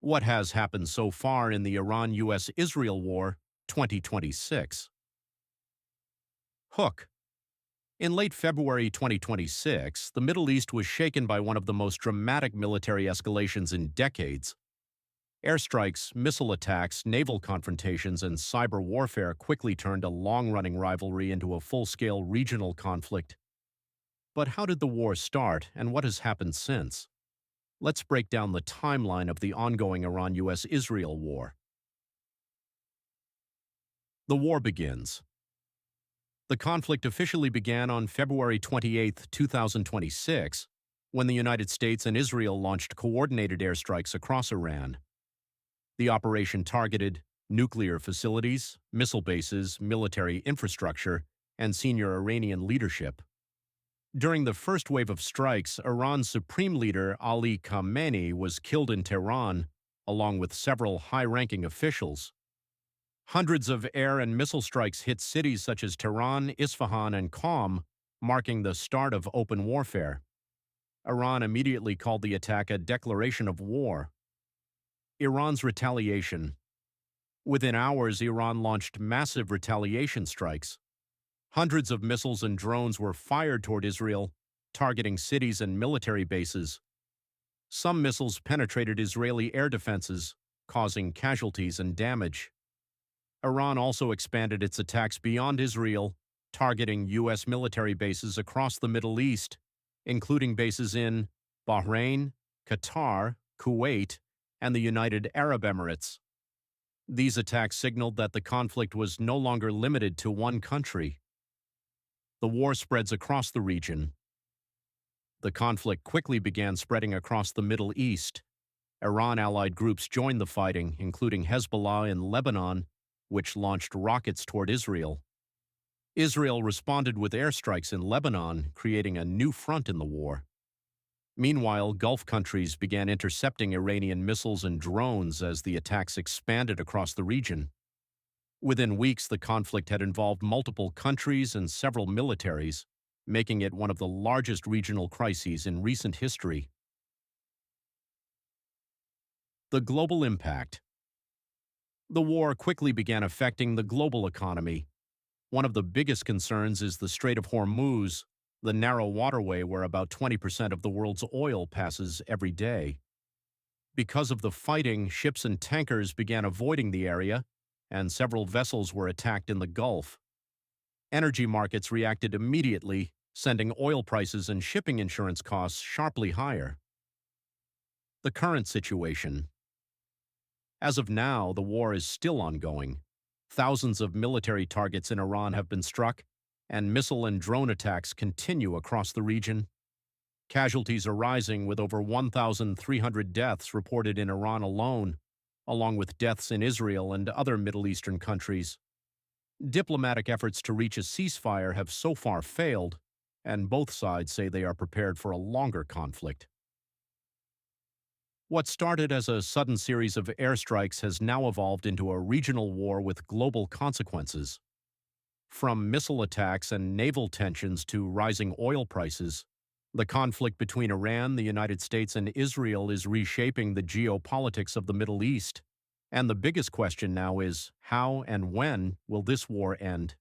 What has happened so far in the Iran-US-Israel War 2026? Hook. In late February 2026, the Middle East was shaken by one of the most dramatic military escalations in decades. Airstrikes, missile attacks, naval confrontations, and cyber warfare quickly turned a long-running rivalry into a full-scale regional conflict. But how did the war start, and what has happened since? Let's break down the timeline of the ongoing Iran-US-Israel war. The war begins. The conflict officially began on February 28, 2026, when the United States and Israel launched coordinated airstrikes across Iran. The operation targeted nuclear facilities, missile bases, military infrastructure, and senior Iranian leadership. During the first wave of strikes, Iran's supreme leader Ali Khamenei was killed in Tehran, along with several high-ranking officials. Hundreds of air and missile strikes hit cities such as Tehran, Isfahan, and Qom, marking the start of open warfare. Iran immediately called the attack a declaration of war. Iran's retaliation. Within hours, Iran launched massive retaliation strikes. Hundreds of missiles and drones were fired toward Israel, targeting cities and military bases. Some missiles penetrated Israeli air defenses, causing casualties and damage. Iran also expanded its attacks beyond Israel, targeting U.S. military bases across the Middle East, including bases in Bahrain, Qatar, Kuwait, and the United Arab Emirates. These attacks signaled that the conflict was no longer limited to one country. The war spreads across the region. The conflict quickly began spreading across the Middle East. Iran-allied groups joined the fighting, including Hezbollah in Lebanon, which launched rockets toward Israel. Israel responded with airstrikes in Lebanon, creating a new front in the war. Meanwhile, Gulf countries began intercepting Iranian missiles and drones as the attacks expanded across the region. Within weeks, the conflict had involved multiple countries and several militaries, making it one of the largest regional crises in recent history. The global impact. The war quickly began affecting the global economy. One of the biggest concerns is the Strait of Hormuz, the narrow waterway where about 20% of the world's oil passes every day. Because of the fighting, ships and tankers began avoiding the area, and several vessels were attacked in the Gulf. Energy markets reacted immediately, sending oil prices and shipping insurance costs sharply higher. The current situation. As of now, the war is still ongoing. Thousands of military targets in Iran have been struck, and missile and drone attacks continue across the region. Casualties are rising, with over 1,300 deaths reported in Iran alone, along with deaths in Israel and other Middle Eastern countries. Diplomatic efforts to reach a ceasefire have so far failed, and both sides say they are prepared for a longer conflict. What started as a sudden series of airstrikes has now evolved into a regional war with global consequences. From missile attacks and naval tensions to rising oil prices, the conflict between Iran, the United States, and Israel is reshaping the geopolitics of the Middle East. And the biggest question now is, how and when will this war end?